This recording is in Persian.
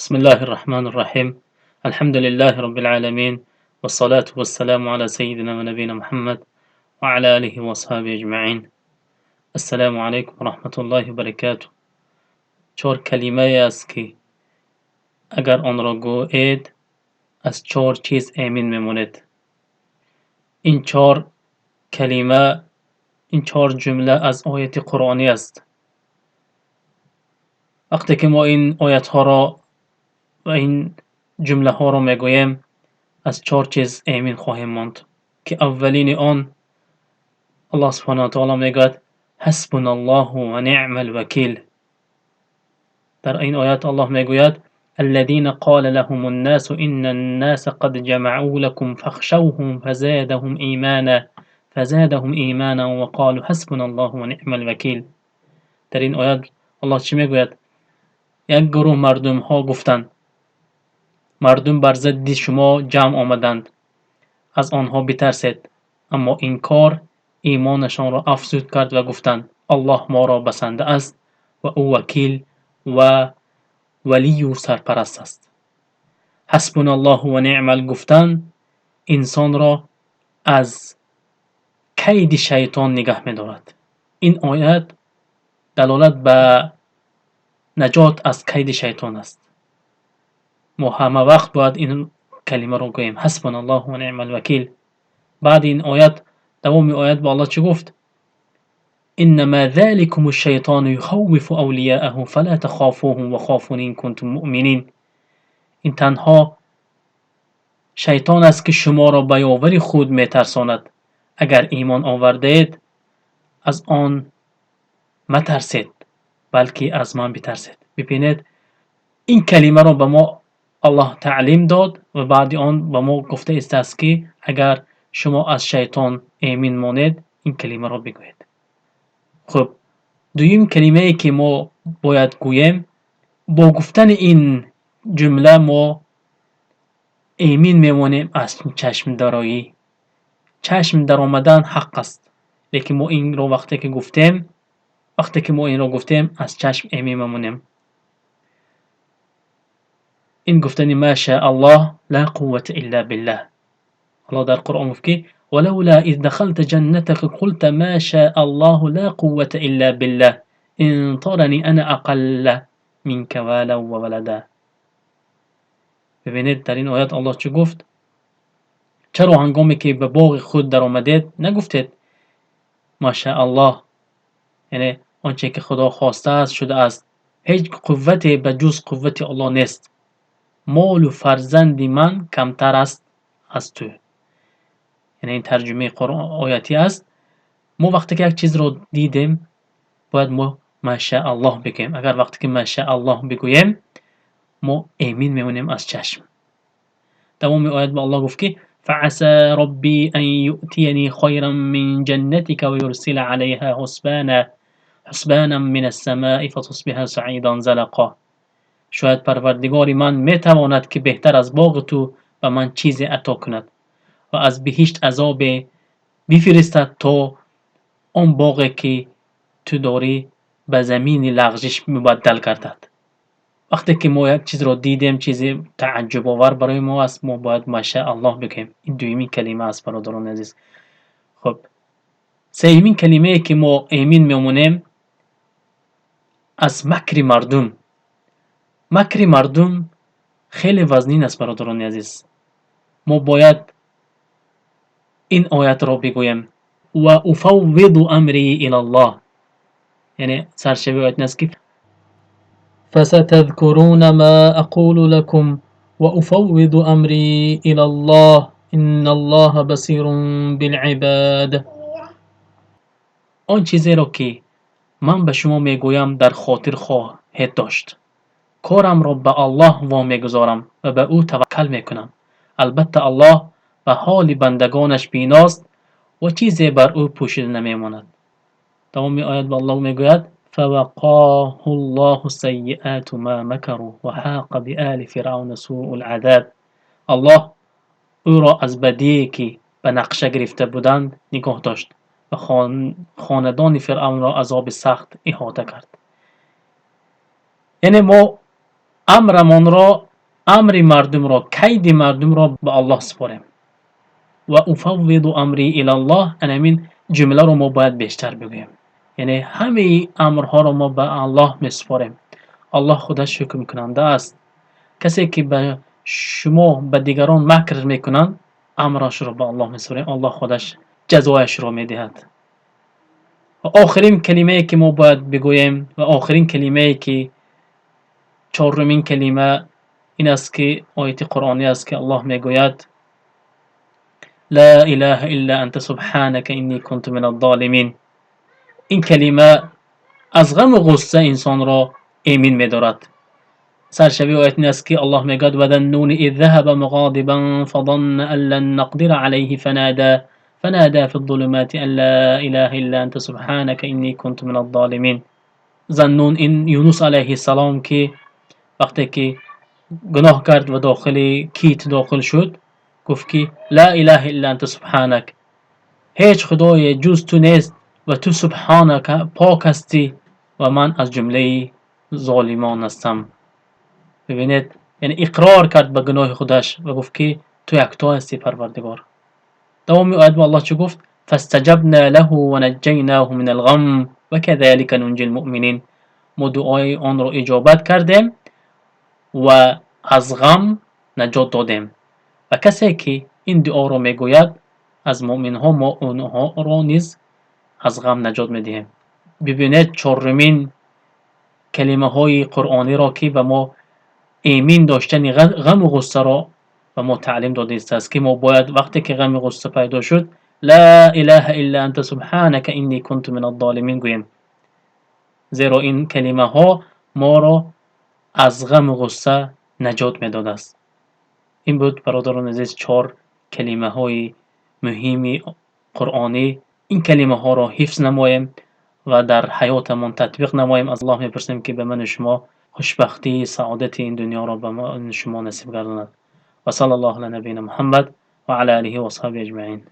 بسم الله الرحمن الرحيم. الحمد لله رب العالمين، والصلاة والسلام على سيدنا ونبينا محمد وعلى آله وأصحابه أجمعين. السلام عليكم ورحمة الله وبركاته. چهار کلمه است که اگر آن را گویید از چهار چیز امین میمونید. این چهار کلمه، این چهار جمله از آیت قرآنی است. وقتی که ما این آیت ها را و این جمله ها را میگوییم از چهار چیز امین خواهیم ماند که اولین آن الله سبحانه و تعالی میگوید حسبنا الله و نعم الوکیل. در این آیت الله میگوید الذين قال لهم الناس ان الناس قد جمعوا لكم فاخشوهم فزادهم ایمانا وقالوا حسبنا الله و نعم الوکیل. در این آیت الله چی میگوید؟ یک گروه مردم ها گفتند، مردم بر ضد شما جمع آمدند، از آنها بترسید، اما این کار ایمانشان را افزود کرد و گفتند الله ما را بسنده است و او وکیل و ولی و سرپرست است. حسبنا الله و نعم الگفتن انسان را از کید شیطان نگه می‌دارد. این آیت دلالت به نجات از کید شیطان است. ما همه وقت باید این کلمه را گوییم حسبنا الله و نعم الوکیل. بعد این آیت، دوام آیت با الله چی گفت؟ انما ذلكم الشیطان یخوف اولیاءه فلا تخافوهم وخافون ان کنتم مؤمنین. این تنها شیطان است که شما را به یاور خود میترساند، اگر ایمان آوردید از آن مترسید بلکه از من بترسید. ببینید این کلمه را به ما الله تعلیم داد و بعد آن به ما گفته است که اگر شما از شیطان امین مانید این کلمه را بگویید. خب دویم کلمه ای که ما باید گوییم، با گفتن این جمله ما امین میمانیم از چشم درایی. چشم در آمدن حق است، لیکن ما این را وقتی که ما این را گفتیم از چشم امین میمانیم. این گفتن ما شاء الله لا قوة الا بالله. الله در قرآن میگه ولولا اذ دخلت جنتك قلت ما شاء الله لا قوة الا بالله ان ترني انا اقل منك مالا و ولدا. ببینید در این آیات الله چه گفت؟ چرا هنگامی که به باغ خود در آمدید نگفتید ماشاء الله، یعنی آنچه که خدا خواسته است شده است، هیچ قوتی به جز قوت الله نیست، مال و فرزند من کمتر است از تو. یعنی این ترجمه قرآن آیاتی است. ما وقتی که یک چیز رو دیدیم باید ما ماشاء الله بگیم. اگر وقتی که ماشاء الله بگوییم ما امین میمونیم از چشم. دوام آیات با الله گفت که فعسى ربي ان يؤتيني خيرا من جنتك ويرسل عليها حسبانا من السماء فتصبح سعيدا زلقا. شاید پروردگار من میتواند که بهتر از باغ تو به من چیزی عطا کند و از بهشت عذاب بفرستد تا آن باغی که تو داری به زمین لغزش مبدل گردد. وقتی که ما یک چیز را دیدیم، چیزی تعجب آور برای ما است، ما باید ماشاء الله بگیم. این دویمین کلمه است برادران عزیز. خب سومین کلمه ای که ما امین میمونیم از مکر مردم خیلی وزنین است برادران عزیز. ما باید این آیت را بگویم و افوض امری الی الله. یعنی سرشبه آیت است که فستذكرون ما اقول لكم وافوض امری الی الله ان الله بصیر بالعباد. آن چیزی را که من به شما میگویم در خاطر خواهید داشت. کارم را به الله وامیگذارم و به او توکل میکنم. البته الله به حال بندگانش بیناست و چیزی بر او پوشیده نمیماند. تمام آیات به الله میگوید فوقاه الله سیئات ما مکروا و حاق بآل فرعون سوء العذاب. الله او را از بدی که به نقشه گرفته بودند نگاه داشت و خاندان فرعون را عذاب سخت احاطه کرد. یعنی ما امرمان را، امر مردم را، کید مردم را به الله سپاریم. و افوض امری الی الله، همین جمله رو ما باید بیشتر بگوییم. یعنی همه امرها رو ما به الله میسپاریم. الله خودش حکم کننده است. کسی که به شما به دیگران مکر میکنند، امرش رو به الله میسپاریم، الله خودش جزایش رو میدهد. و آخرین کلمه ای که ما باید بگوییم و آخرین کلمه ای که چهارمین کلمه این است که آیت قرآنی است که الله میگوید لا اله الا انت سبحانك انی کنت من الظالمین. این کلمه از غم و غصه انسان را ایمن می‌دارد. سرشبیه آیت این است که الله میگوید و ذنون اذ ذهب مغاضبا فظن ان لن نقدر عليه فنادى في الظلمات ان لا اله الا انت سبحانك انی کنت من الظالمین. ذنون این یونس علیه السلام که وقتی که گناه کرد و داخل کیت داخل شد، گفت که لا اله الا انت سبحانك، هیچ خدای جز تو نیست و تو سبحانك پاک هستی و من از جمله ظالمان هستم. ببینید، یعنی اقرار کرد به گناه خودش و گفت که تو یکتا هستی پروردگار. دوام آیت الله چه گفت؟ فاستجبنا له و نجیناه من الغم و كذلك ننجی المؤمنین. ما دعای آن را اجابت کردیم و از غم نجات دادیم. و کسی که این دعا را میگوید از مؤمن ها ما اونها را نیز از غم نجات میدهیم. ببینید چهارمین کلمه های قرآنی را که به ما ایمین داشتن غم و غصه را به ما تعلیم داده است که ما باید وقتی که غم و غصه پیدا شد لا اله الا انت سبحانك انی کنت من الظالمین گوییم، زیرا این کلمه ها ما را از غم و غصه نجات میداده است. این بود برادران عزیز چهار کلمه های مهم قرآنی. این کلمه ها را حفظ نماییم و در حیاتمون تطبیق نماییم. از الله میپرسیم که به من و شما خوشبختی سعادت این دنیا را به من و شما نصیب گرداند. و صلی الله علی نبینا محمد و علی آله و اصحابه اجمعین.